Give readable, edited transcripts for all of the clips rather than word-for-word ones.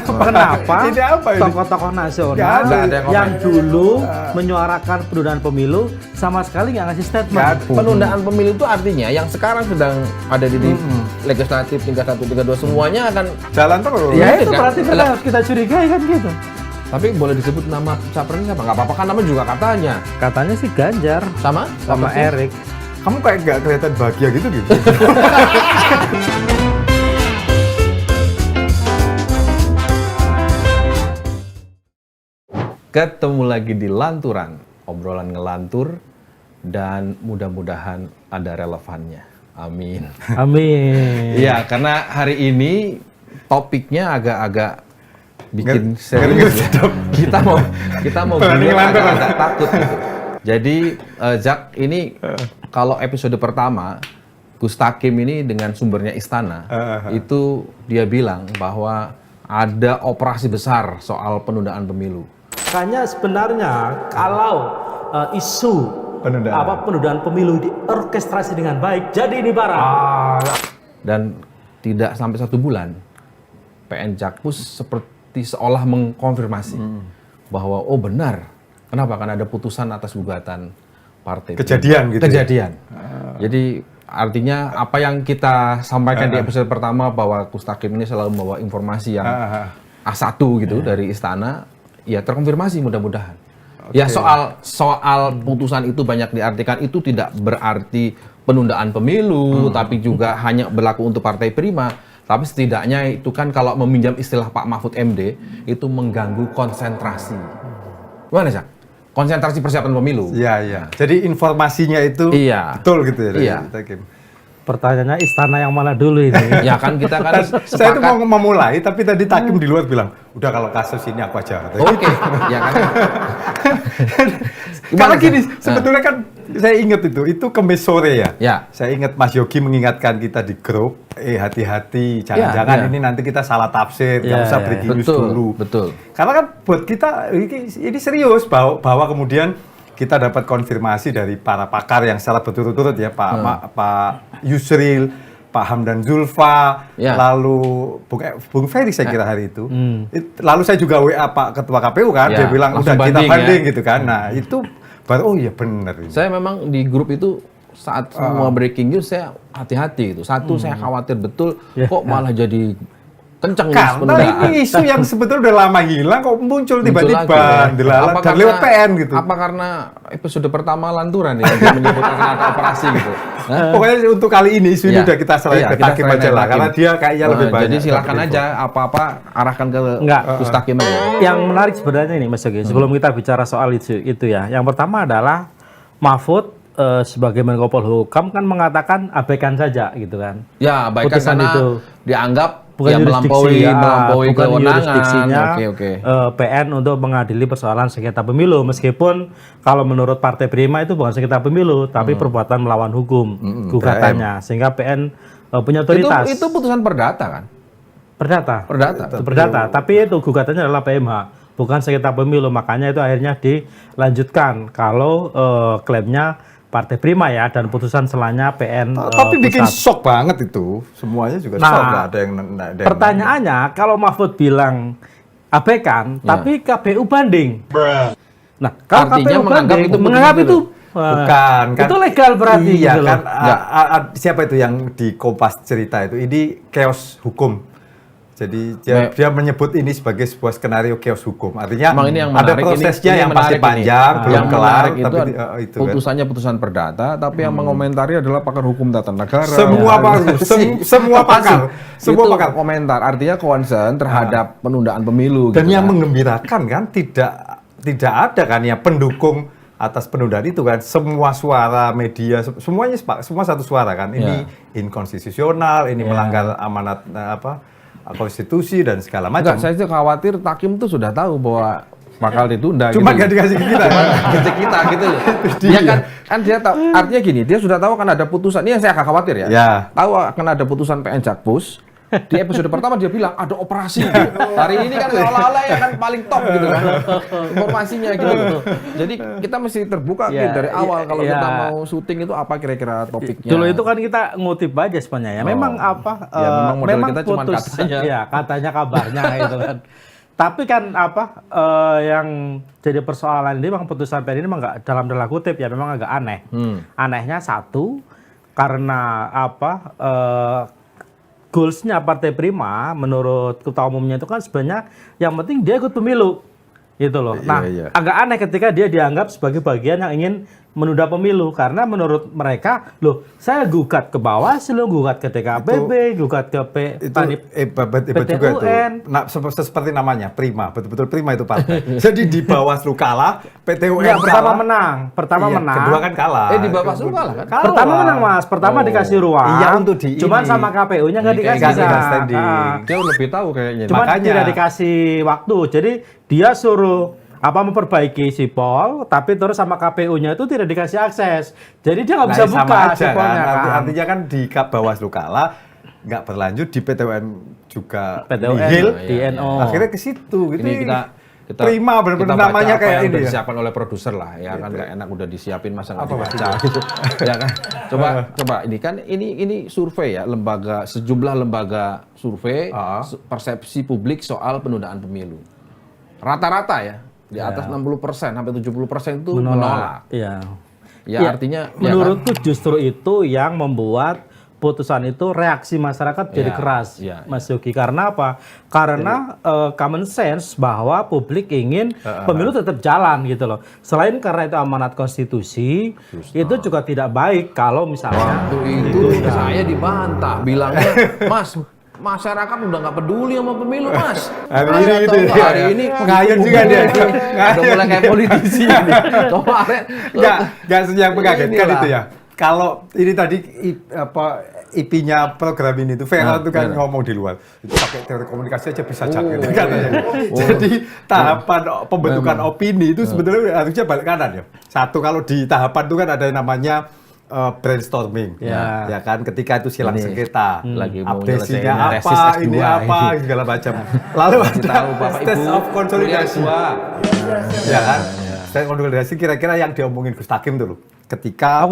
Kenapa Ini apa ini? tokoh-tokoh nasional Nggak ada yang dulu menyuarakan penundaan pemilu sama sekali nggak ngasih statement? Penundaan pemilu itu artinya yang sekarang sedang ada di legislatif tingkat 1, tingkat 2 semuanya akan Jalan terus. Ya itu kan? berarti kita harus kita curigai kan gitu. tapi boleh disebut nama capresnya apa? Nggak apa-apa kan nama juga katanya. Katanya sih Ganjar Sama sama Erik. Kamu kayak nggak kelihatan bahagia gitu. Ketemu lagi di Lanturan, obrolan ngelantur dan mudah-mudahan ada relevannya. Amin. Amin. Iya, karena hari ini topiknya agak-agak bikin serius. Kita mau gini agak takut gitu. Jadi Jack ini kalau episode pertama Gus Takim ini dengan sumbernya Istana itu dia bilang bahwa ada operasi besar soal penundaan pemilu. Makanya sebenarnya kalau isu penundaan pemilu diorkestrasi dengan baik, jadi ini barang. Dan tidak sampai 1 bulan, PN Jakpus seperti seolah mengkonfirmasi bahwa oh benar, kenapa? Karena ada putusan atas gugatan partai. Kejadian gitu. Kejadian. Jadi artinya apa yang kita sampaikan di episode pertama bahwa Gus Takim ini selalu membawa informasi yang A1 gitu dari Istana, ya terkonfirmasi mudah-mudahan. Ya soal putusan itu banyak diartikan itu tidak berarti penundaan pemilu, tapi juga hanya berlaku untuk Partai Prima. Tapi setidaknya itu kan kalau meminjam istilah Pak Mahfud MD, itu mengganggu konsentrasi. Gimana sih? Konsentrasi persiapan pemilu. Iya. Jadi informasinya itu betul gitu ya. Iya. Pertanyaannya Istana yang mana dulu ini? Ya kan kita kan Saya itu mau memulai, tapi tadi Takim di luar bilang, udah kalau kasus ini aku aja. Oke, ya kan. Karena gini, sebetulnya kan saya ingat itu Kamis sore ya. Ya. Saya ingat Mas Yogi mengingatkan kita di grup, hati-hati, jangan-jangan ini nanti kita salah tafsir, nggak usah breaking news dulu. Betul. Karena kan buat kita ini serius bahwa kemudian kita dapat konfirmasi dari para pakar yang secara berturut-turut ya, Pak Yusril, Pak Hamdan Zulfa, lalu Bung Ferry saya kira hari itu. Lalu saya juga WA Pak Ketua KPU kan, dia bilang udah kita banding gitu kan. Nah itu baru oh iya benar. Saya memang di grup itu saat semua breaking news saya hati-hati itu. Satu saya khawatir betul kok malah jadi kenceng karena ini isu yang sebetulnya udah lama hilang kok muncul tiba-tiba dan lewat PN gitu. Apa karena episode pertama Lanturan ya dia menyebutkan ada operasi gitu. Pokoknya untuk kali ini isu ini udah kita serahin ke Takim aja lah karena dia kayaknya lebih banyak. Jadi silakan aja apa-apa arahkan ke Gus Takim aja. Yang menarik sebenarnya ini Mas Yogi, sebelum kita bicara soal itu ya. Yang pertama adalah Mahfud sebagai Menko Polhukam kan mengatakan abaikan saja gitu kan. Ya, abaikan karena itu dianggap bukan melampaui kewenangan. PN untuk mengadili persoalan sengketa pemilu, meskipun kalau menurut Partai Prima itu bukan sengketa pemilu, tapi perbuatan melawan hukum gugatannya, sehingga PN punya otoritas. Itu putusan perdata kan? Perdata. Tapi itu gugatannya adalah PMH, bukan sengketa pemilu, makanya itu akhirnya dilanjutkan kalau klaimnya Partai Prima ya, dan putusan selanjutnya PN. Tapi bikin shock banget itu, semuanya juga shock, nggak ada yang. Pertanyaannya, kalau Mahfud bilang abaikan, tapi KPU banding. Nah, kalau artinya KPU menganggap banding, itu menganggap itu bukan kan, itu legal berarti. Iya gitu kan, loh. siapa itu yang di Kompas cerita itu? Ini chaos hukum. Jadi dia menyebut ini sebagai sebuah skenario chaos hukum. Artinya ini yang ada prosesnya yang pasti panjang, belum kelar. Tapi itu putusannya putusan perdata, tapi yang mengomentari adalah pakar hukum tata negara. Semua pakar komentar. Artinya concern terhadap penundaan pemilu. Dan yang menggembirakan kan tidak ada kan ya pendukung atas penundaan itu kan, semua suara media semua satu suara kan. Ini inkonstitusional, ini melanggar amanat konstitusi dan segala macam. Saya sih khawatir Takim tuh sudah tahu bahwa bakal ditunda. Cuma gak dikasih ke kita. Ke kita gitu loh. Dia kan dia tahu, artinya gini, dia sudah tahu akan ada putusan. Ini yang saya agak khawatir ya. Tahu akan ada putusan PN Jakpus Di episode pertama dia bilang ada operasi. Hari ini kan seolah-olah yang kan paling top gitu kan informasinya gitu. Jadi kita mesti terbuka Ya, dari awal kalau ya. kita mau syuting itu apa kira-kira topiknya. Dulu itu kan kita ngutip aja sebenarnya ya. Memang apa? Ya, memang model kita cuman katanya. Ya, katanya kabarnya gitu kan. Tapi kan apa? Yang jadi persoalan ini memang putusan PN ini memang nggak dalam tanda kutip ya, memang agak aneh. Anehnya satu karena apa? Goalsnya Partai Prima menurut ketua umumnya itu kan sebenarnya yang penting dia ikut pemilu gitu loh. Nah, agak aneh ketika dia dianggap sebagai bagian yang ingin menunda pemilu karena menurut mereka loh saya gugat ke Bawaslu, gugat ke DKPB, gugat ke hebat juga itu. Nah, seperti namanya Prima, betul-betul Prima itu partai. Jadi di Bawaslu kalah, PT UN ya, pertama kalah. menang, pertama Iya, menang. kedua kan kalah. Di Bawaslu kalah kan? Pertama menang Mas, pertama dikasih ruang. Iya, untuk di cuman ini. sama KPU-nya nggak dikasih. nggak standing. Dia lebih tahu kayaknya. Cuman Makanya. tidak dikasih waktu. Jadi dia suruh memperbaiki sipol, tapi terus sama KPU-nya itu tidak dikasih akses. Jadi dia nggak bisa sama buka aja sipolnya kan. kan. Artinya kan di Bawaslu kalah, nggak berlanjut di PT UN juga PT UN, nihil. DNO. Akhirnya ke situ. Gitu. Ini kita Prima benar-benar kita baca namanya apa kayak yang ini udah ya. disiapkan oleh produser lah ya kan nggak enak udah disiapin masa nggak Apa dibaca gitu ya kan coba ini kan ini survei ya sejumlah lembaga survei persepsi publik soal penundaan pemilu rata-rata ya di atas 60% sampai 70% itu menolak. Iya. Ya artinya menurutku justru itu yang membuat putusan itu reaksi masyarakat jadi keras, Mas Yogi. Karena apa? Karena common sense bahwa publik ingin pemilu tetap jalan gitu loh. Selain karena itu amanat konstitusi, itu juga tidak baik kalau misalnya waktu itu saya dibantah bilangnya, Mas, masyarakat udah nggak peduli sama pemilu, Mas. Hari ini ngayun juga dia. Udah mulai kayak politisi ini. Kemarin nggak yang mengagetkan itu ya. Kalau ini tadi IP-nya program ini tuh Vera tuh kan ngomong di luar itu pakai teori komunikasi aja bisa jago katanya. Jadi tahapan pembentukan opini itu sebetulnya harusnya balik kanan ya. Satu kalau di tahapan itu kan ada yang namanya brainstorming, ya kan ketika itu silang sengketa, lagi mau abdesinya tesis apa, S2 ini apa, segala macam. Lalu ada stage of konsolidasi, ya kan? Stage of konsolidasi kira-kira yang diomongin Gus Takim dulu. Ketika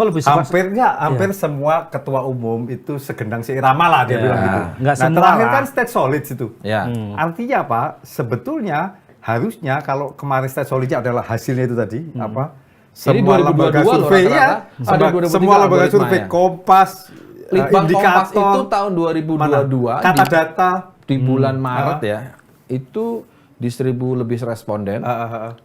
hampir semua ketua umum itu segendang seirama lah dia bilang gitu. Nggak Nah semua terakhir lah. kan state solid itu. Artinya apa? Sebetulnya harusnya kalau kemarin state solidnya adalah hasilnya itu tadi apa? Semua lembaga survei ya, semua lembaga survei Kompas, Litbang Kompas itu indikator tahun 2022 kata data di bulan Maret ya itu di 1.000 lebih responden 34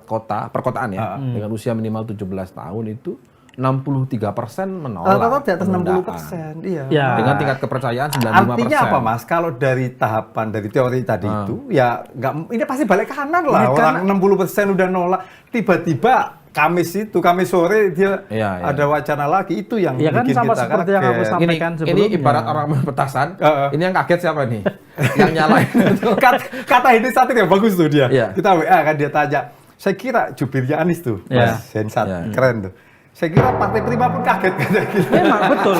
kota perkotaan ya dengan usia minimal 17 tahun itu 63% menolak. Rata-rata di atas penundaan. 60%, iya. Ya. Dengan tingkat kepercayaan 95%. Artinya apa Mas? Kalau dari tahapan dari teori tadi itu ya nggak ini pasti balik kanan lah. Orang 60% udah nolak, tiba-tiba Kamis sore dia ada wacana lagi itu yang kan bikin sama kita seperti yang aku sampaikan sebelumnya. Ini ibarat orang main petasan. Ini yang kaget siapa nih? Yang nyalain. Kata ini satu yang bagus tuh dia. Iya. Kita WA kan dia tanya. Saya kira jubirnya Anies tuh, Mas Hensat, keren tuh. Saya kira Partai Prima pun kaget kan gitu. Memang betul.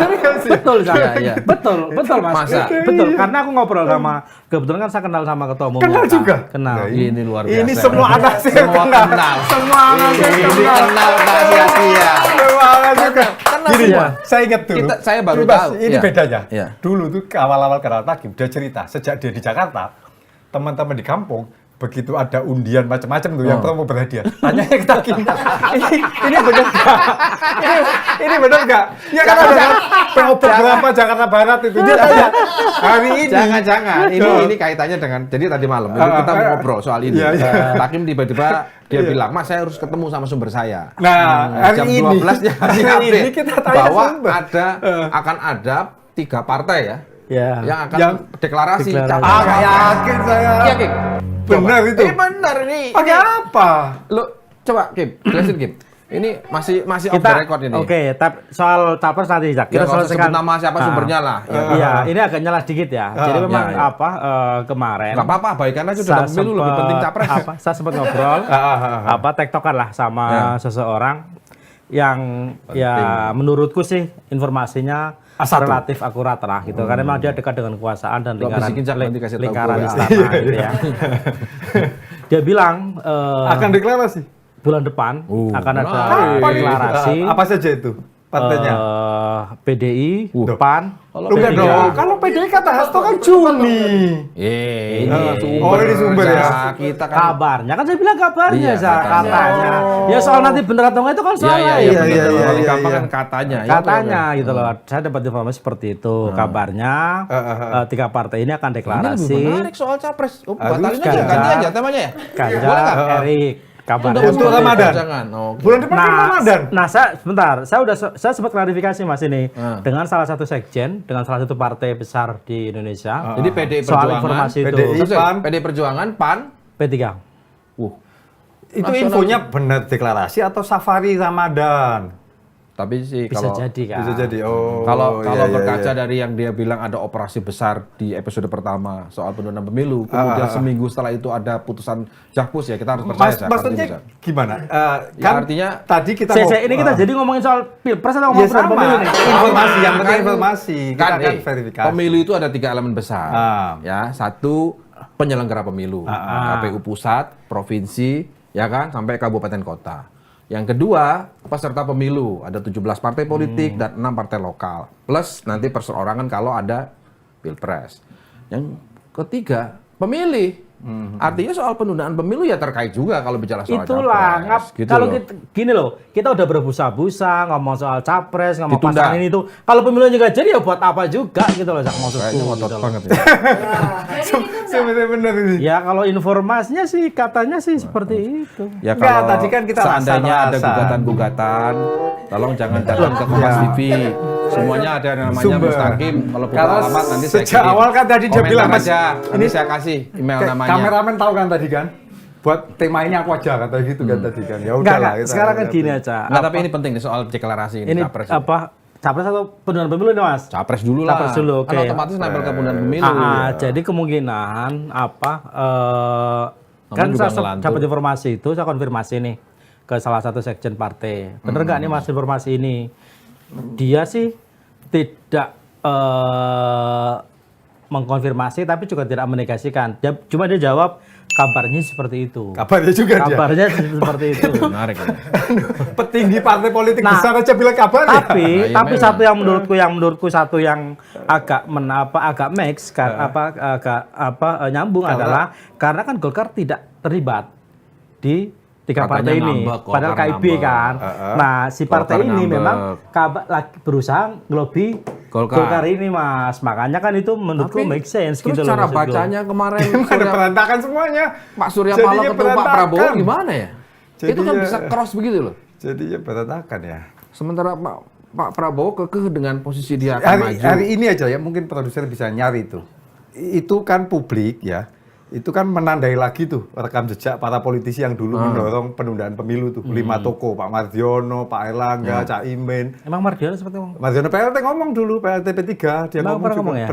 Betul Mas. Masa? Betul. Karena aku ngobrol sama kebetulan kan saya kenal sama ketua umumnya. Kenal juga? Kenal. Nah, Ini luar biasa. Ini semua anak saya Semua kenal. Semua anak saya Ini kenal. kenal nggak sia-sia. Semua anak juga. Kenal Gini, semua. saya ingat dulu. Saya baru Mas, tahu. Ini Iya. bedanya. Iya. Dulu tuh awal-awal kenal Takim, dia cerita sejak dia di Jakarta, teman-teman di kampung begitu ada undian macam-macam tuh yang promo berhadiah. Tanyanya ke Takim. Ini benar nggak? Ini benar nggak? Ya kan ada kan PO berapa Jakarta Barat itu dia tanya hari ini. Jangan. Ini kaitannya dengan jadi tadi malam itu kita mau ngobrol soal ini. Takim tiba-tiba dia bilang, "Mas, saya harus ketemu sama sumber saya." Nah, jam hari 12 nya hari ini kita tanya bahwa sumber. akan ada 3 partai ya. Ya. Yang akan deklarasi capres. Nggak yakin saya. Kim. Benar itu. Benar ini. Pakai apa? Lu coba Kim, jelasin Kim. Ini masih off the record ini. Oke, soal capres nanti Ya, kita kalau sebut selesaikan. nama siapa sumbernya lah. Iya, ini agak nyala sedikit ya. Jadi memang kemarin Nggak apa-apa, baikan aja dalam pemilu lebih penting capres. Saya sempat ngobrol, tektokan lah sama seseorang yang ya menurutku sih informasinya relatif akurat lah gitu. Karena memang dia dekat dengan kekuasaan dan lingkaran ya. istana gitu ya. Dia bilang akan deklarasi bulan depan akan ada deklarasi. Apa saja itu partainya? PDI, PAN. Enggak dong. Kalau PDI kata Hasto kan Juni. Ini ini sumber ya. Kita kan Kabarnya kan saya bilang kabarnya, Iya, katanya. Ya soal nanti bener atau enggak itu kan soal lain. Iya, gampang kan katanya. Katanya gitu loh. Saya dapat informasi seperti itu. Kabarnya 3 partai ini akan Ini lebih deklarasi. menarik soal capres. Batalin aja, Ganjar. ganti aja temanya ya. Ganjar, Erik. Kabarnya Untuk seperti itu. Ramadan. Jangan. Oke. Bulan depan kan Ramadan. Nah, saya sempat klarifikasi Mas ini dengan salah satu sekjen, dengan salah satu partai besar di Indonesia. Jadi PDI soal Perjuangan, informasi itu. PDI, PAN. PDI Perjuangan, PAN, P3. Itu Nasional. infonya benar deklarasi atau safari Ramadan? tapi sih Bisa kalau jadi kan. Bisa jadi. Oh. kalau iya, berkaca iya. dari yang dia bilang ada operasi besar di episode pertama soal penundaan pemilu, kemudian seminggu setelah itu ada putusan Jakpus ya kita harus percaya. Jakpus Maksudnya bisa. gimana? Ya, artinya tadi kita Ini kita jadi ngomongin soal pilpres atau ngomongin soal pemilu nih? Informasi yang penting Kan- informasi. Kita akan verifikasi. Pemilu itu ada 3 elemen besar. Ya, satu penyelenggara pemilu, KPU pusat, provinsi, ya kan, sampai kabupaten kota. Yang kedua, peserta pemilu, ada 17 partai politik dan 6 partai lokal. Plus nanti perseorangan kalau ada pilpres. Yang ketiga, pemilih. Artinya soal penundaan pemilu ya terkait juga kalau bicara soal Itulah, capres. Gitu kalau loh. gini loh, kita udah berbusa-busa ngomong soal capres, ngomong Ditunda. pasangan ini itu. Kalau pemilu juga jadi ya buat apa juga gitu loh, Zak, maksudku. Kayaknya ngotot gitu loh. banget ya. Sebenarnya benar ini. Ya kalau informasinya sih katanya sih seperti itu. Ya Enggak, kalau tadi kan kita seandainya ada rasa-rasa. gugatan-gugatan, tolong jangan datang ke Kompas TV. Semuanya ada yang namanya Sumber. Mustaqim. Kalau butuh Kalau alamat nanti saya sejak kirim. awal kan tadi dia Komentar bilang, Mas, aja. Ini ini saya kasih email namanya. Kameramen tahu kan tadi kan? Buat tema ini aku aja kata gitu kan tadi kan. Ya Enggak, udahlah. enggak. Sekarang kan gini aja. Enggak, tapi ini penting nih soal deklarasi ini, Ini capres. apa? Capres atau penundaan pemilu nih, Mas? Capres dulu lah. Capres dulu, Kan oke. otomatis nempel ke penundaan pemilu. Jadi kemungkinan kan juga saya ngelantur. dapat informasi itu, saya konfirmasi nih ke salah satu sekjen partai. Bener nggak nih Mas informasi ini? Dia sih tidak mengkonfirmasi, tapi juga tidak menegasikan. Cuma dia jawab kabarnya seperti itu. Kabarnya juga dia. Kabarnya seperti itu. Menarik. Ya. Petinggi partai politik Nah, besar aja bilang kabar ya. Tapi Nah, iya, satu yang menurutku satu yang agak mix kan nyambung adalah karena kan Golkar tidak terlibat di 3 partai Katanya ini, ngambek, padahal Golkar KIB ngambek. kan. Nah, si partai Golkar ini ngambek. memang lagi berusaha ngelobi Golkar ini, Mas. Makanya kan itu menurutku make sense Terus gitu loh. cara maksudku. bacanya kemarin Ada Surya- berantakan semuanya. Pak Surya Jadinya Paloh ketemu Pak berantakan. Prabowo gimana ya? Itu kan Jadinya- bisa cross begitu loh. Jadinya berantakan ya. Sementara Pak Prabowo kekeh dengan posisi dia akan maju. Hari ini aja ya mungkin produser bisa nyari itu. Itu kan publik ya. Itu kan menandai lagi tuh rekam jejak para politisi yang dulu mendorong penundaan pemilu tuh. 5 toko, Pak Mardiono, Pak Erlangga, Cak Imin. Emang Mardiono seperti itu? Mardiono PLT ngomong dulu, PLT P3 dia Emang ngomong pernah juga. ngomong ya?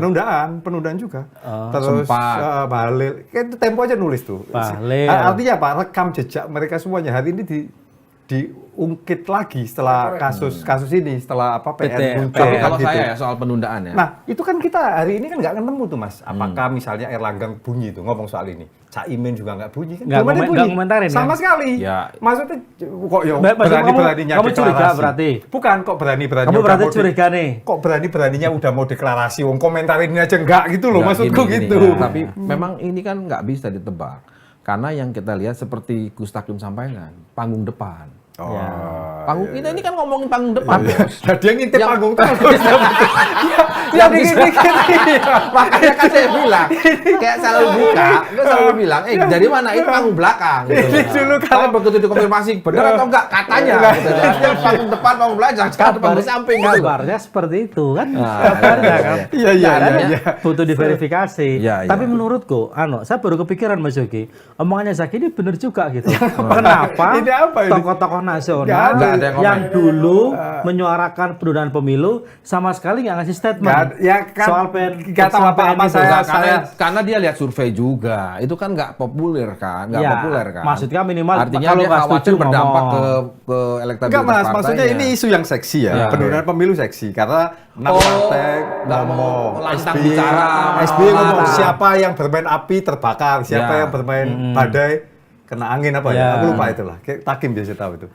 Penundaan juga. Terus sempat. Bahlil, kan itu Tempo aja nulis tuh. Bahlil. Artinya apa? Rekam jejak mereka semuanya hari ini diungkit lagi setelah kasus ini, setelah apa PN muncul. Tapi kan kalau gitu. saya ya soal penundaan ya. Nah, itu kan kita hari ini kan nggak ketemu tuh, Mas. Apakah misalnya Erlangga bunyi tuh ngomong soal ini? Cak Imin juga nggak bunyi kan? Nggak Belum ada nggak komentarin, sama kan? sekali. Ya. Maksudnya kok ya Maksud berani-beraninya kamu curiga deklarasi. berarti? Bukan kok berani-beraninya. Kamu udah berarti mau curiga nih? Kok berani-beraninya udah mau deklarasi, wong komentarin ini aja enggak gitu loh, Nggak, maksudku gini, gitu. ya. Tapi memang ini kan nggak bisa ditebak. Karena yang kita lihat seperti Gus Takim sampaikan, panggung depan. Oh. Ya. Panggung kita ini kan ngomongin panggung depan, Bos. Nah, dia ngintip Yang- panggung terus. Yang dikit-dikit. Makanya kan saya bilang, kayak selalu buka, gue selalu bilang, dari mana? Ini panggung belakang. Gitu. Ini dulu Kalau begitu dikonfirmasi, benar atau enggak? Katanya. Gitu. Jangan panggung depan, panggung belakang, jangan panggung samping. Gitu. Kabarnya seperti itu kan? Nah, Kabarnya kan? Iya, iya, Makanya iya. butuh diverifikasi. Iya, iya. Tapi menurutku, saya baru kepikiran Mas Yogi, omongannya Zaki ini benar juga gitu. Kenapa Ini apa ini? tokoh-tokoh nasional Nggak ada yang yang komen. dulu menyuarakan penundaan pemilu sama sekali nggak ngasih statement soal nggak tahu apa-apa itu. saya. Karena dia lihat survei juga, itu kan nggak populer kan, nggak Ya, populer kan. maksudnya minimal artinya kalau dia nggak khawatir setuju berdampak ngomong. ke elektabilitas Enggak mas, partainya. maksudnya ini isu yang seksi ya. Ya. Penundaan pemilu seksi karena enam Oh, partai nggak mau ngomong, lantang SBY bicara. SBY ngomong Lantang. siapa yang bermain api terbakar, siapa Ya. yang bermain badai kena angin apa ya? Ya. Aku lupa itulah. Kayak Takim biasa tahu itu.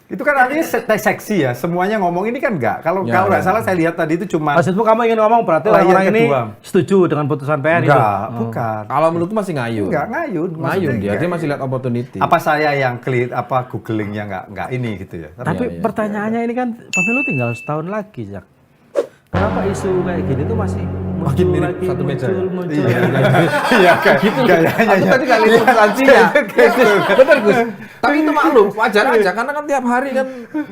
Itu kan artinya seksi ya. Semuanya ngomong ini kan enggak. Kalau Ya, kalau nggak ya. salah saya lihat tadi itu cuma Maksudmu kamu ingin ngomong berarti Layar orang-orang ini kedua. setuju dengan putusan PN itu? enggak, bukan. Kalau menurutku masih ngayun. Enggak ngayun. Ngayun Maksudnya dia, enggak. dia masih lihat opportunity. Apa saya yang googlingnya enggak ini gitu ya. Tapi Iya, iya. pertanyaannya ini kan pemilu tinggal setahun lagi, Jak. Kenapa isu kayak gini tuh masih Makin muncul mirip lagi, satu meja ya? muncul Iya. lagi? Iya kayak Gitu. gayanya Aku ya. tadi kali itu substansinya. Bener Gus. Tapi itu maklum, wajar aja karena kan tiap hari kan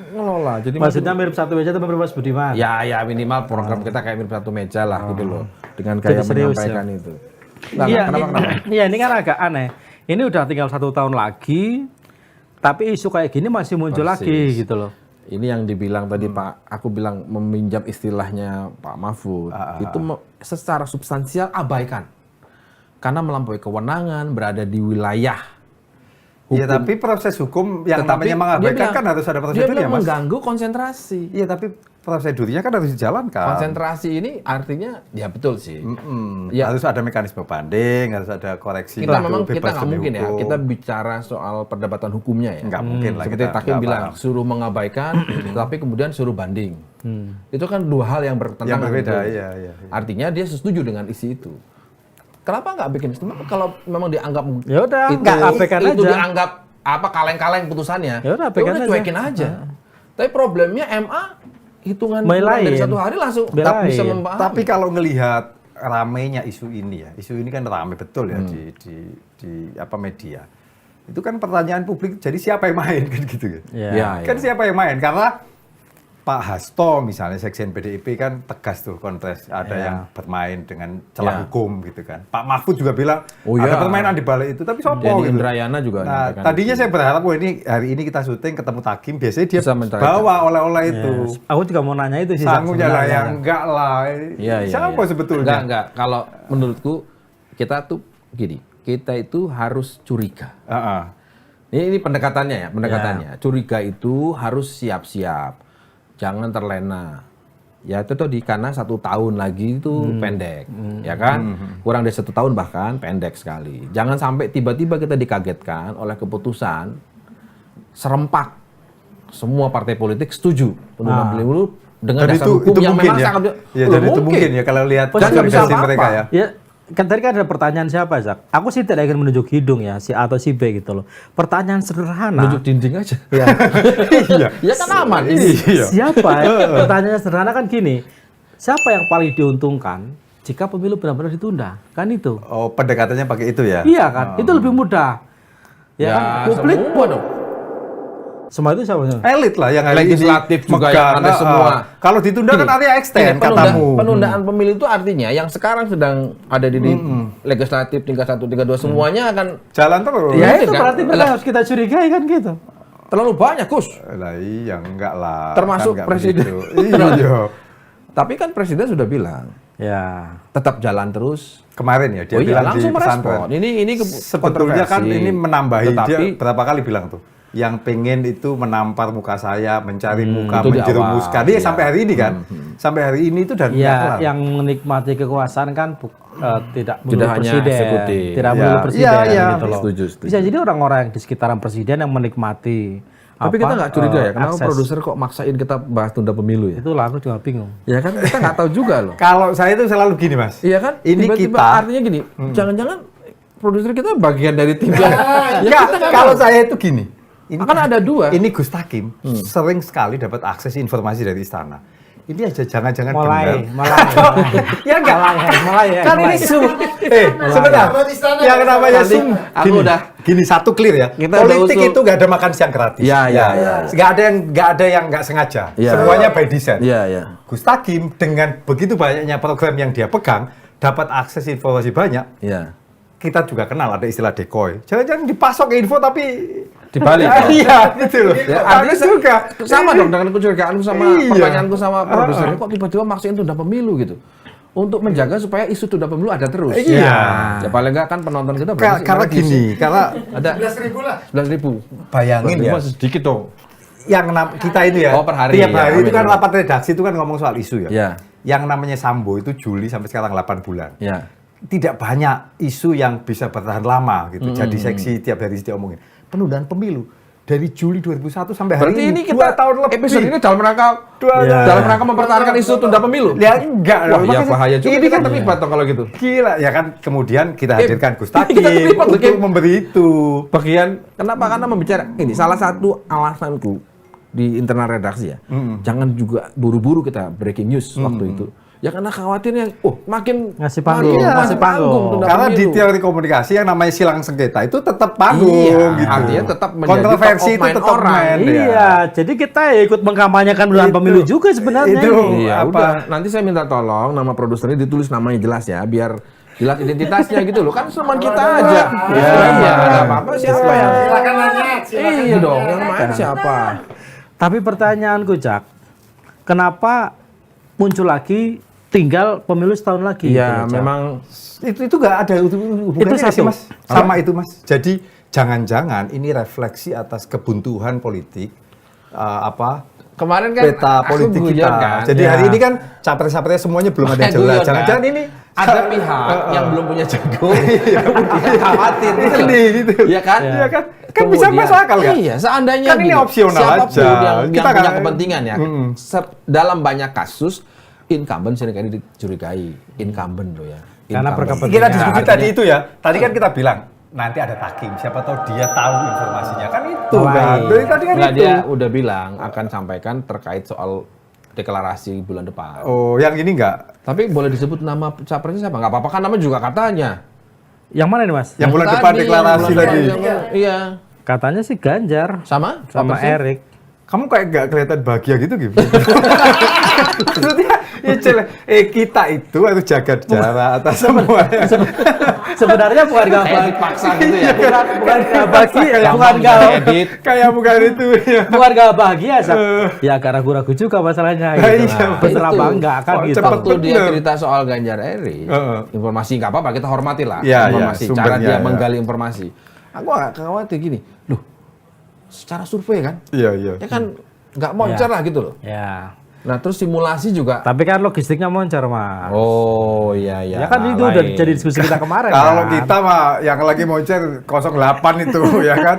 ngelola. Jadi Maksudnya mirip satu meja itu mirip Mas Budiman. ya minimal program kita kayak mirip satu meja lah gitu loh. Dengan Jadi gaya serius, menyampaikan ya? itu. Iya, Kenapa? iya ini kan agak aneh. Ini udah tinggal 1 tahun lagi, tapi isu kayak gini masih muncul Persis. lagi gitu loh. Ini yang dibilang tadi Pak, aku bilang meminjam istilahnya Pak Mahfud, itu secara substansial abaikan. Karena melampaui kewenangan, berada di wilayah Iya, tapi proses hukum yang Tetapi namanya dia mengabaikan bilang- kan harus ada dia prosedurnya, bilang Mas. mengganggu konsentrasi. Iya, tapi prosedurnya kan harus dijalankan. Konsentrasi ini artinya, ya betul sih. Mm-mm. Ya. Harus ada mekanisme banding, harus ada koreksi. Kita untuk memang bebas kita nggak demi mungkin ya, hukum. kita bicara soal perdebatan hukumnya ya. Nggak mungkin lah. Seperti kita Takim nggak bilang, paham. suruh mengabaikan, tapi kemudian suruh banding. Itu kan dua hal yang bertentangan. Yang berbeda, betul. iya. Artinya dia setuju dengan isi itu. Kenapa nggak bikin itu? Kalau memang dianggap Ya udah, itu, nggak, abaikan itu aja. dianggap apa kaleng-kaleng putusannya, Ya udah, abaikan aja. cuekin aja. Tapi problemnya MA hitungan Belain. dari 1 hari langsung Belain. bisa memahami. Tapi kalau ngelihat ramainya isu ini ya, isu ini kan ramai betul ya di apa media. Itu kan pertanyaan publik, jadi siapa yang main kan gitu kan? Ya. Kan siapa yang main? Karena Pak Hasto misalnya Sekjen PDIP kan tegas tuh kontes, ada Ya. yang bermain dengan celah Ya. hukum gitu kan. Pak Mahfud juga bilang Oh, ada ya. permainan di balik itu, tapi sopo Denny gitu. Indrayana juga Nah, nyampaikan tadinya itu. saya berharap wah ini hari ini kita syuting ketemu Takim, biasanya dia Bisa menceritakan. bawa oleh-oleh itu. Aku juga mau nanya itu sih. Zak, Sangunya lah sebenarnya. yang enggak lah. Iya, Siapa sebetulnya? Enggak. Kalau menurutku kita tuh gini, kita itu harus curiga. Heeh. Ini pendekatannya ya, pendekatannya. Curiga itu harus siap-siap, jangan terlena. Ya itu tadi karena 1 tahun lagi itu pendek, ya kan? Kurang dari 1 tahun bahkan pendek sekali. Jangan sampai tiba-tiba kita dikagetkan oleh keputusan serempak semua partai politik setuju penundaan pemilu dengan Dan dasar hukum yang mungkin memang ya. sangat Ya, Loh, jadi itu mungkin ya kalau lihat Kan nggak bisa versi apa-apa. mereka ya. Ya, kan tadi kan ada pertanyaan siapa, Zak? Aku sih tidak ingin menunjuk hidung ya, si A atau si B gitu loh. Pertanyaan sederhana. Nunjuk dinding aja. Ya. Iya. Ya kan aman. Iya. Siapa? Pertanyaan sederhana kan gini. Siapa yang paling diuntungkan jika pemilu benar-benar ditunda? Kan itu. Oh, pendekatannya pakai itu ya. Iya kan? Itu lebih mudah. Ya, kan? Publik semua dong. semua itu siapa? Elit lah yang hari Legislatif ini juga megang, yang ada semua. Kalau ditunda kan artinya extend Ini katamu. penundaan pemilu itu artinya yang sekarang sedang ada di legislatif tingkat 1, tingkat 2 semuanya akan Jalan terus. Ya Iya, itu kan? berarti benar harus kita curigai kan gitu. terlalu banyak, Gus. Lah iya enggak lah. Termasuk Kan nggak presiden. begitu. Iya. Tapi kan presiden sudah bilang Ya. tetap jalan terus. Kemarin ya dia Oh iya, bilang di langsung merespon. pesantren. Ini Sebetulnya kan kontroversi. ini menambahi dia Tetapi berapa kali bilang tuh. Yang pengen itu menampar muka saya, mencari muka, itu di menjerumuskan. awal, Dia iya. sampai hari ini kan. Sampai hari ini itu dan nggak Ya, kelar. yang menikmati kekuasaan kan tidak melulu Tidak hanya presiden, eksekutif. tidak Ya, melulu presiden iya, iya. gitu loh. Setuju. Bisa jadi orang-orang yang di sekitaran presiden yang menikmati. Tapi kita nggak curiga ya, kenapa akses. produser kok maksain kita bahas tunda pemilu ya? Itulah aku juga bingung. Ya kan kita nggak tahu juga loh. Kalau saya itu selalu gini, Mas. Iya kan? Ini Tiba-tiba kita artinya gini, jangan-jangan produser kita bagian dari tim yang Nggak, kita nggak kalau tahu. saya itu gini. Ini Akan ada dua. Ini Gus Takim sering sekali dapat akses informasi dari istana. Ini aja jangan-jangan Mulai. benar. Ya enggak. Mulai. Kan ini sebentar. Yang namanya Nanti sum. aku Gini, udah- gini satu clear ya. Kita Politik udah usul. itu nggak ada makan siang gratis. Iya, iya, iya. Nggak ada yang nggak sengaja. Iya. Semuanya by design. Iya, iya. Gus Takim dengan begitu banyaknya program yang dia pegang, dapat akses informasi banyak. Iya. Kita juga kenal ada istilah decoy. Jangan-jangan dipasok info tapi Dibalik. Iya, gitu loh. Ya, artinya Bagus juga. sama dong dengan kecurigaanku sama Iya. pertanyaanku sama produser. Kok tiba-tiba maksain tunda pemilu gitu? Untuk menjaga supaya isu tunda pemilu ada terus. Iya. Ya paling enggak kan penonton kita berapa sih? Karena gini, karena Ada 11.000 lah. 11.000. bayangin ya. Masih sedikit dong. Kita itu ya, Oh, per hari, tiap ya, hari itu kan betul. rapat redaksi itu kan ngomong soal isu ya. Ya. Yang namanya Sambo itu Juli sampai sekarang 8 bulan. Ya. Tidak banyak isu yang bisa bertahan lama gitu. Jadi seksi tiap hari dia omongin. Penundaan pemilu dari Juli 2001 sampai hari Berarti ini 2 kita tahun lebih. episode ini dalam rangka Ya. dalam rangka mempertahankan isu tunda pemilu. Ya enggak. Wah, ya makanya bahaya juga. Ini kan terlibat dong kalau gitu. gila ya kan, kemudian kita hadirkan Gus kita Takim terlibat, untuk Kim. memberi itu. Bagian kenapa? Karena membicara ini salah satu alasanku di internal redaksi ya. Jangan juga buru-buru kita breaking news waktu itu. Ya karena khawatirnya makin Ngasih panggung, makin ngasih panggung. tunda Karena di pemilu. teori komunikasi yang namanya silang sengketa itu tetap panggung Iya, gitu. artinya tetap menjadi kontroversi top of itu mind tetap orang. main ya. Iya, jadi kita ya ikut mengkampanyekan penundaan Itu- pemilu juga sebenarnya. itu- ini. Iya, apa? udah. Nanti saya minta tolong nama produsernya ditulis namanya jelas ya, biar jelas identitasnya gitu loh. Kan teman kita aja. Iya, enggak apa-apa siapa yang Silakan nanya, Iya dong, yang main siapa? Tapi pertanyaanku, Cak, kenapa muncul lagi tinggal pemilu setahun lagi? Iya, gitu, Cak? memang Itu nggak ada hubungannya Itu nggak sih, satu. Mas. Sama itu Mas. Jadi jangan-jangan ini refleksi atas kebuntuan politik kemarin kan peta aku politik guyon kita. kan. Jadi Ya. hari ini kan capres-capres semuanya belum ada yang Guyon jelas. kan. Jangan-jangan ini ada pihak yang belum punya jago, kemudian khawatir gitu loh. Ini, gitu. Iya kan? Iya kan? Kan bisa Kemudian- masuk akal kan? Iya, seandainya Kan ini gini, opsional siapapun aja. yang Kita punya kan- kepentingan ya, dalam banyak kasus incumbent seringkali dicurigai, incumbent loh ya. Karena Incumbent. berkepentingan. Kita diskusi Artinya- tadi itu ya. Tadi kan kita bilang nanti ada takim. Siapa tahu dia tahu informasinya. Kan itu Baik. kan. Dari tadi kan Enggak, itu. dia udah bilang akan sampaikan terkait soal deklarasi bulan depan. Oh, yang ini enggak. Tapi boleh disebut nama capresnya siapa? Nggak apa-apa kan nama juga katanya. Yang mana nih, Mas? Yang bulan Tadi, depan deklarasi yang lagi. Iya. Katanya sih Ganjar Sama? sama Apa sih? Erik. Kamu kayak nggak kelihatan bahagia gitu gitu. Maksudnya, kita itu harus jaga jarak atas semua. Sebenarnya bukan nggak Kayak bahagia. dipaksa gitu ya. Bukan nggak bahagia, Kayak bukan nggak edit. Kayak bukan itu ya. bukan nggak bahagia, Sak. Ya agak ragu-ragu juga masalahnya. Gitu. Iya, Berserah itu. bangga kan Kok gitu. cepet Waktu dia bener. cerita soal Ganjar Erik, informasi nggak apa-apa kita hormati lah Iya, informasi, iya, cara sumbernya, dia ya. menggali informasi. Aku agak khawatir gini, loh, secara survei kan, Iya, iya. ya kan nggak moncer Iya. lah gitu loh. Ya. Nah terus simulasi juga. Tapi kan logistiknya moncer, Mas. Oh iya iya. Ya kan itu udah jadi diskusi kita kemarin. Kalau kan? kita mah yang lagi moncer 08 itu ya kan,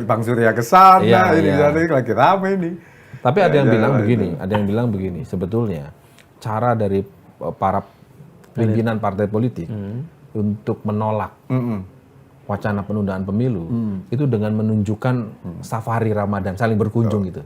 Bang Surya ke sana, Iya, ini iya. sana, lagi rame nih. Tapi ada yang Ya, bilang itu. begini, ada yang bilang begini. Sebetulnya cara dari para pimpinan partai politik untuk menolak wacana penundaan pemilu itu dengan menunjukkan safari Ramadan saling berkunjung gitu.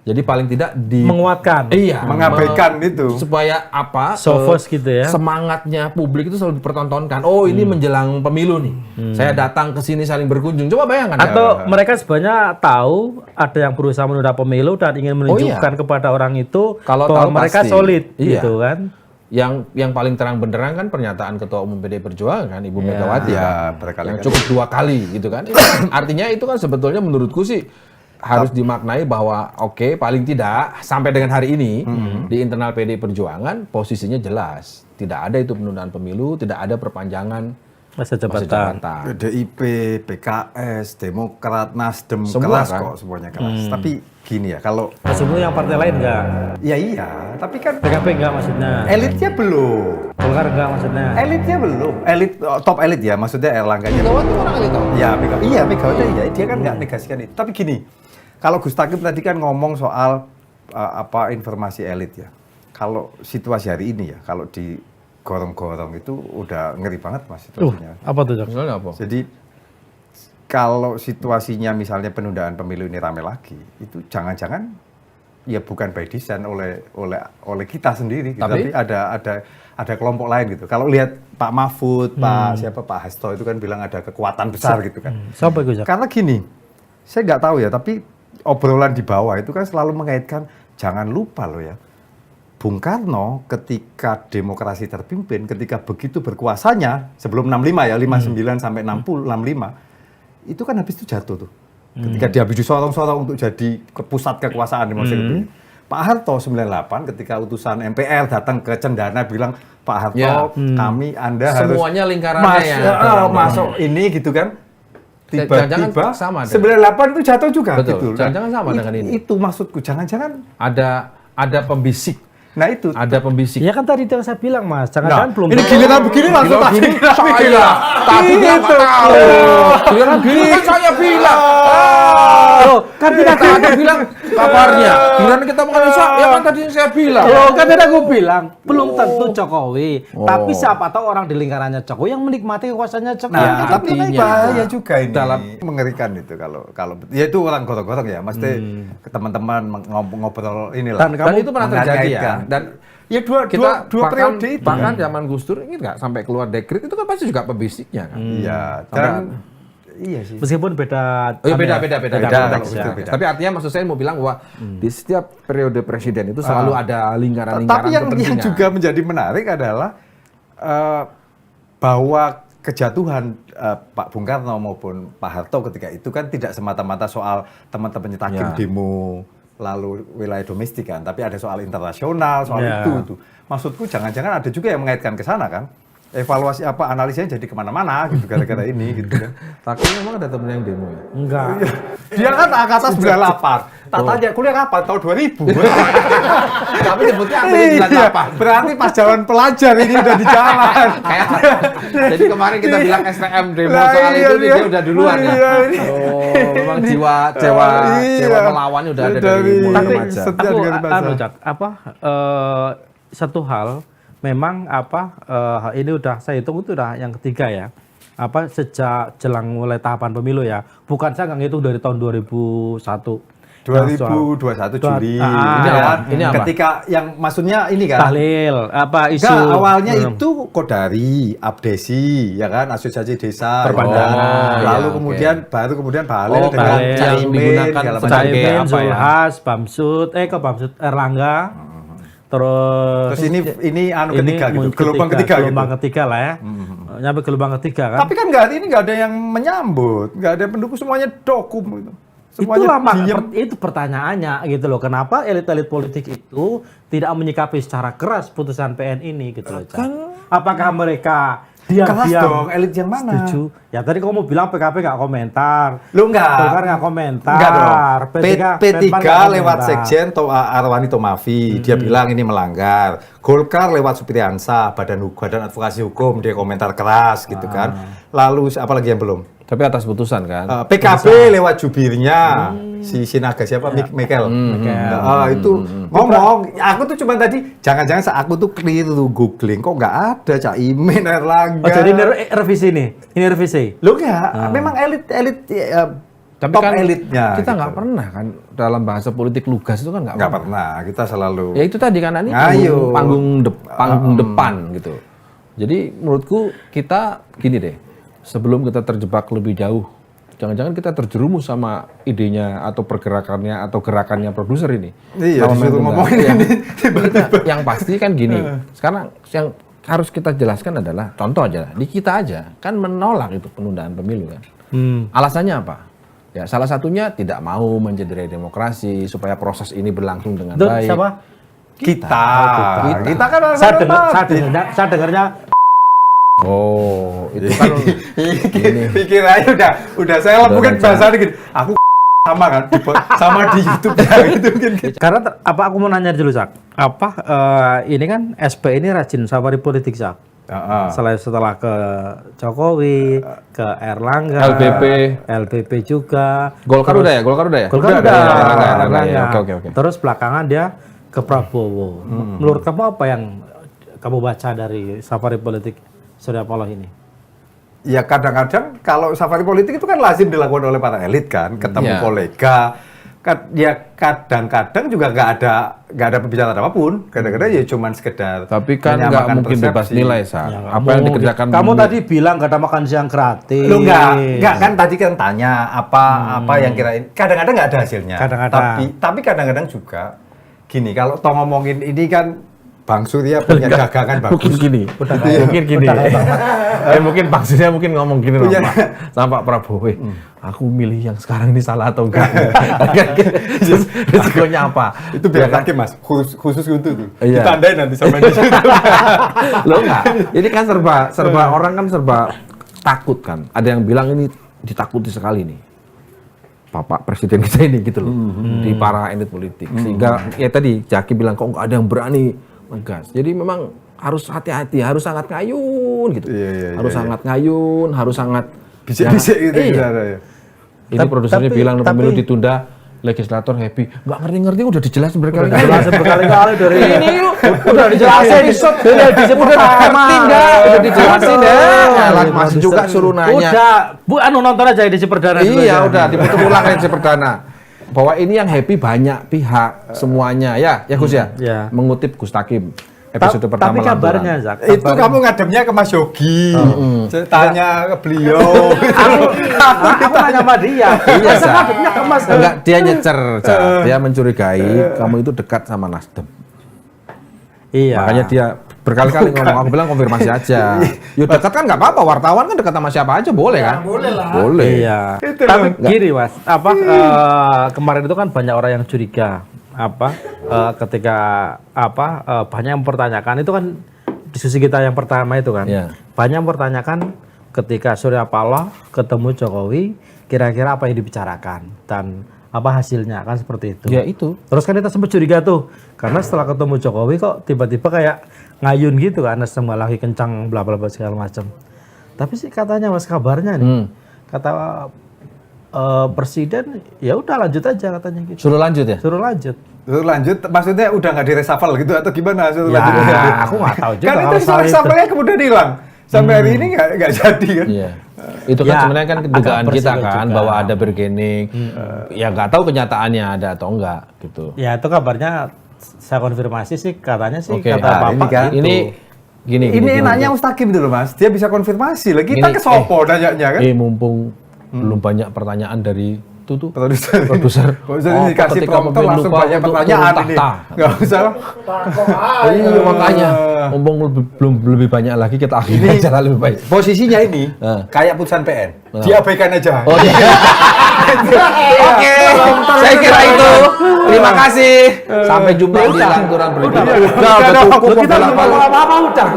Jadi paling tidak menguatkan. iya Mengabaikan itu. supaya apa? Sofos gitu ya. Semangatnya publik itu selalu dipertontonkan. Oh ini menjelang pemilu nih. Saya datang ke sini saling berkunjung. Coba bayangkan. ya. Atau mereka sebenarnya tahu ada yang berusaha menunda pemilu dan ingin menunjukkan kepada orang itu Kalau bahwa tahu mereka pasti. solid Iya. gitu kan. Yang paling terang benderang kan pernyataan Ketua Umum PDI Perjuangan kan Ibu Megawati Ya, kan. berkali-kali. Yang cukup 2 kali gitu kan. Itu kan artinya itu kan sebetulnya menurutku sih harus dimaknai bahwa oke, paling tidak sampai dengan hari ini di internal PDI Perjuangan posisinya jelas. Tidak ada itu penundaan pemilu, tidak ada perpanjangan Masa masa jabatan. jabatan. PDIP, PKS, Demokrat, Nasdem, Semua keras kan? kok semuanya keras. Tapi gini ya, kalau Semua yang partai lain enggak. ya iya, tapi kan PKB enggak maksudnya. elitnya belum. Golkar enggak maksudnya. Elitnya belum. Top elit ya, maksudnya Erlangganya. Megawati orang kali tahu. Ya, Megawati iya, dia kan nggak negasikan itu. Tapi gini, kalau Gus Takim tadi kan ngomong soal informasi elit ya. Kalau situasi hari ini ya, kalau di gorong-gorong itu udah ngeri banget Mas situasinya. Apa tuh, Cak? Misalnya apa? Jadi kalau situasinya misalnya penundaan pemilu ini rame lagi, itu jangan-jangan ya bukan by design oleh kita sendiri, gitu. Tapi? Tapi ada kelompok lain gitu. Kalau lihat Pak Mahfud, Pak Hasto itu kan bilang ada kekuatan besar gitu kan. Siapa itu, Cak? Karena gini, saya nggak tahu ya, tapi obrolan di bawah itu kan selalu mengaitkan, jangan lupa loh ya, Bung Karno ketika demokrasi terpimpin, ketika begitu berkuasanya, sebelum 65 ya, 59 sampai 65, itu kan habis itu jatuh tuh. ketika dia habis disorong-sorong untuk jadi pusat kekuasaan di masa itu. Pak Harto 98 ketika utusan MPR datang ke Cendana bilang, Pak Harto, kami Anda Semuanya harus lingkarannya masuk ini gitu kan. Jangan-jangan Tiba-tiba sama 98 itu jatuh juga. Betul. Gitu. Jangan-jangan sama dengan ini. Itu maksudku, jangan-jangan ada pembisik. nah itu. Ada pembisik. Ya kan tadi yang saya bilang Mas, jangan-jangan belum. Ini giliran begini langsung tak Gini, saya tapi dia nggak tahu. Giliran begini kan saya bilang. Oh, kan tidak Ada bilang kabarnya. Giliran kita makan ya kan tadi saya bilang. Oh, kan tadi aku bilang belum tentu Jokowi, tapi siapa tahu orang di lingkarannya Jokowi yang menikmati kekuasaannya Jokowi. Nah, Kan tapi ini artinya bahaya juga ini. dalam mengerikan itu kalau ya itu orang gorong-gorong ya, mesti ke teman-teman ngobrol inilah. Dan itu pernah terjadi ya. mengaitkan. Dan Ya dua periode itu. Bahkan zaman Gus Dur ingat nggak sampai keluar dekret itu kan pasti juga pembisiknya kan. Iya, dan iya sih. Meskipun beda. Oh, iya, beda konteks, ya. beda. Tapi artinya maksud saya mau bilang bahwa di setiap periode presiden itu selalu ada lingkaran-lingkaran Tapi yang kepentingan. juga menjadi menarik adalah bahwa kejatuhan Pak Bung Karno maupun Pak Harto ketika itu kan tidak semata-mata soal teman-temannya Takim demo lalu wilayah domestik kan, tapi ada soal internasional, soal itu. Maksudku jangan-jangan ada juga yang mengaitkan ke sana kan. Evaluasi analisanya jadi kemana-mana gitu gara-gara ini gitu kan. Takim memang ada temen yang demo ya? Enggak. Dia kan angkatan 98. Tak tanya kuliah kapan? Tahun 2000. Tapi nyebutnya angkatan Iya, 98. berarti pas jalan pelajar ini udah di jalan. Jadi kemarin kita bilang STM demo Lah, soal iya, itu iya. dia udah duluan ya. Iya, iya. Oh, memang jiwa melawannya udah ada Dari dari mulai Tapi remaja. setia dengan bahasa. Cak, satu hal memang ini udah saya hitung itu udah yang ketiga ya. Sejak jelang mulai tahapan pemilu ya. Bukan saya nggak ngitung dari tahun 2001. 2021 Juli. Ini apa? Ketika yang maksudnya ini kan. Tahlil, isu. Enggak, awalnya itu Kodari, Abdesi, ya kan, Asosiasi Desa. Perpanjangan. ya kan. Lalu iya, baru kemudian Bahlil dengan Bahlil yang Caimin, digunakan segala macam. sebagai Caimin, apa ya? Zulhas, Bamsud, Bamsud Erlangga. Terus ini ketiga gitu, gelombang ketiga gitu. Gelombang ketiga lah ya. Nyampe gelombang ketiga kan. Tapi kan ini nggak ada yang menyambut, nggak ada pendukung, semuanya dokum gitu. Itulah diem. itu pertanyaannya gitu loh. Kenapa elit-elit politik itu tidak menyikapi secara keras putusan PN ini gitu loh. Cak. Apakah mereka Keras diam-diam dong, elit yang mana? setuju? Ya tadi kamu bilang PKB nggak komentar. Lu enggak. Golkar nggak komentar. Enggak dong. P3 P3 lewat Sekjen Arwani Tomafi, dia bilang ini melanggar. Golkar lewat Supriyansa, Badan Advokasi Hukum, dia komentar keras gitu kan. Lalu apa lagi yang belum? Tapi atas putusan kan. PKB lewat jubirnya si Sinaga siapa? Michael. Itu ngomong. Aku tuh cuma tadi jangan-jangan aku tuh keliru googling kok nggak ada Caimin Erlangga. Oh, jadi ini revisi nih. Ini revisi. Lo nggak? Memang elit Tapi top kan elitnya. kita nggak pernah kan dalam bahasa politik lugas itu kan nggak pernah. Kita selalu. Ya itu tadi kan ini Ayo. panggung depan gitu. Jadi menurutku kita gini deh. Sebelum kita terjebak lebih jauh, jangan-jangan kita terjerumus sama idenya atau pergerakannya atau gerakannya produser ini. Iya, disuruh ngomongin ini tiba-tiba. Yang pasti kan gini. Sekarang yang harus kita jelaskan adalah contoh aja di kita aja kan menolak itu penundaan pemilu kan. Alasannya apa? Ya salah satunya tidak mau mencederai demokrasi supaya proses ini berlangsung dengan baik. Siapa? Kita kan saya dengarnya Oh, itu kan pikir aja udah saya bukan bahasa dikit. Aku sama kan sama di YouTube gitu mungkin. Karena aku mau nanya dulu Sak. Ini kan SP ini rajin safari politik Sak. Setelah ke Jokowi, ke Erlangga, LBP juga. Golkar udah ya? Golkar udah. Erlangga. Oke. Terus belakangan dia ke Prabowo. Menurut kamu apa yang kamu baca dari safari politik Surya Paloh ini? Ya kadang-kadang kalau safari politik itu kan lazim dilakukan oleh para elit kan, ketemu kolega. Ya kadang-kadang juga nggak ada pembicaraan apapun. Kadang-kadang ya cuman sekedar. Tapi kan nggak mungkin bebas nilai apa yang dikerjakan. Kamu tadi bilang nggak ada makan siang gratis. Lu nggak kan tadi kan tanya apa yang kirain. Kadang-kadang nggak ada hasilnya. Kadang-kadang. Tapi kadang-kadang juga gini kalau toh ngomongin ini kan Bang Surya punya dagangan Mungkin bagus. gini, mungkin gini. Mungkin Bang Surya mungkin ngomong gini loh, Pak. Sama Pak Prabowo. Aku milih yang sekarang ini salah atau enggak? Terus risikonya apa? Itu biar lagi Mas, khusus untuk itu. Iya. Ditandain nanti sama di situ. Loh enggak, ini kan serba orang kan serba takut kan. Ada yang bilang ini ditakuti sekali nih. Bapak Presiden kita ini gitu loh, di para elit politik. Sehingga ya tadi Jaki bilang kok nggak ada yang berani ngegas. Jadi memang harus hati-hati, harus sangat ngayun gitu. Harus sangat ngayun, harus sangat Bisik-bisik gitu. Iya. Ya. Ini produsernya bilang pemilu ditunda, legislator happy. Nggak ngerti-ngerti udah dijelasin berkali-kali. Dijelasin berkali-kali dari ini yuk, udah dijelasin dari edisi pertama. Udah dijelasin ya. Masih juga suruh nanya. Udah, Bu anu nonton aja edisi perdana. Iya, udah diputar ulang edisi perdana. Bahwa ini yang happy banyak pihak semuanya ya Gus ya. Ya. Mengutip Gus Takim episode pertama. Tapi kabarnya Zak, Itu kamu ngademnya ke Mas Yogi, tanya ke beliau. aku nanya sama dia. Iya, Masa Zak. ngadepnya ke Mas. Enggak, dia nyecer, Zak. Dia mencurigai kamu itu dekat sama Nasdem. Iya. Makanya dia berkali-kali ngomong, aku bilang konfirmasi aja. Yuk dekat kan nggak apa-apa, wartawan kan dekat sama siapa aja boleh kan? Boleh lah. Boleh. Iya. Itu Tapi loh. gini Mas, kemarin itu kan banyak orang yang curiga ketika banyak yang mempertanyakan itu kan diskusi kita yang pertama itu kan. Iya. Banyak yang mempertanyakan ketika Surya Paloh ketemu Jokowi, kira-kira apa yang dibicarakan dan apa hasilnya kan seperti itu. Ya itu. Terus kan kita sempat curiga tuh, karena setelah ketemu Jokowi kok tiba-tiba kayak ngayun gitu kan, semua lagi kencang bla bla bla segala macam. Tapi sih katanya Mas kabarnya nih, kata Presiden ya udah lanjut aja katanya gitu. Suruh lanjut ya? Suruh lanjut. Terus lanjut, maksudnya udah nggak diresafel gitu atau gimana? Suruh Ya, lanjut. aku nggak tahu juga Kan kalau itu soal itu. resafalnya kemudian hilang. Sampai hari ini nggak jadi kan? Iya. Itu kan Ya, sebenarnya kan kedugaan agak kita bersiko kan juga. bahwa ada bergening. Ya nggak tahu kenyataannya ada atau enggak gitu. Ya itu kabarnya saya konfirmasi sih katanya sih Oke, kata nah, Bapak ini kan. gitu. Ini gini. Ini enaknya Mustaqim dulu Mas, dia bisa konfirmasi lagi. Kita Ini- ke Sopo nanyanya kan? Mumpung belum banyak pertanyaan dari itu tuh Produser. produser. Produser Oh, ini dikasih ketika prompter memimpin langsung lupa banyak untuk pertanyaan turun ini. tahta. Nggak usah. Iya makanya, mumpung belum lebih banyak lagi kita akhirnya jalan lebih baik. Posisinya ini kayak putusan PN, diabaikan aja. Oh iya. Oke, saya kira itu. Terima kasih. Sampai jumpa di lanturan berikutnya. Udah cukup Kita belum ngomong apa-apa udah.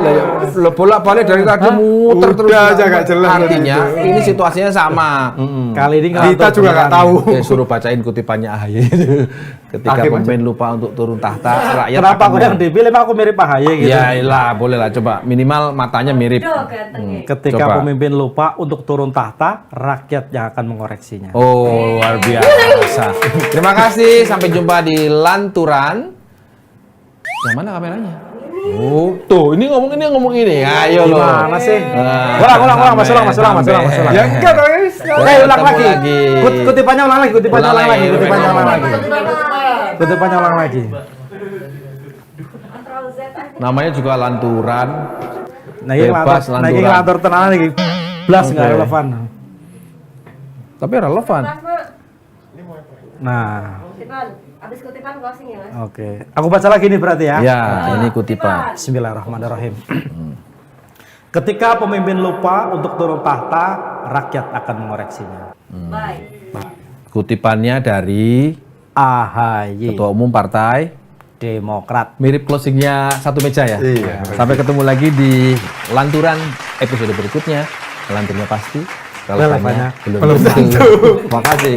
bolak-balik dari tadi muter terus. Udah aja, nggak jelas. Artinya ini situasinya sama. Kali ini Kita juga nggak tahu. Suruh bacain kutipannya AHY. Ketika Hakim aja. pemimpin lupa untuk turun tahta, rakyat Kenapa akan aku yang dipilih? Emang aku mirip Pak Haye gitu. Ya lah, boleh lah coba minimal matanya mirip. Ketika Coba. pemimpin lupa untuk turun tahta, rakyat yang akan mengoreksinya. Oh, luar biasa. Terima kasih, sampai jumpa di Lanturan. Yang mana kameranya? Oh, tuh, ini ngomong ini. Ayo loh. Gimana sih? Nah, Ulang, Mas ulang. sampai. Ya enggak dong, guys. Oke, ulang lagi. lagi. Kutipannya ulang lagi, kutipannya Ulang ulang lagi, lagi, kutipannya ulang ulang lagi. lagi. Kutipannya ulang lagi. Namanya juga Lanturan. Nah, ini Bebas lantur, nah ini lanturan. lantur tenanan lagi. Blas nggak Oke. relevan. Tapi relevan. Nah, Abis kutipan closing ya Mas. oke. Aku baca lagi nih berarti ya. Ya, ini kutipan. Bismillahirrahmanirrahim. Ketika pemimpin lupa untuk turun tahta, rakyat akan mengoreksinya. Baik. Kutipannya dari AHY, Ketua Umum Partai. Demokrat. Mirip closingnya satu meja ya. Iya. Sampai ketemu lagi di Lanturan episode berikutnya. Lanturnya pasti. Kalau Relevannya tanya belum tentu. Terima kasih.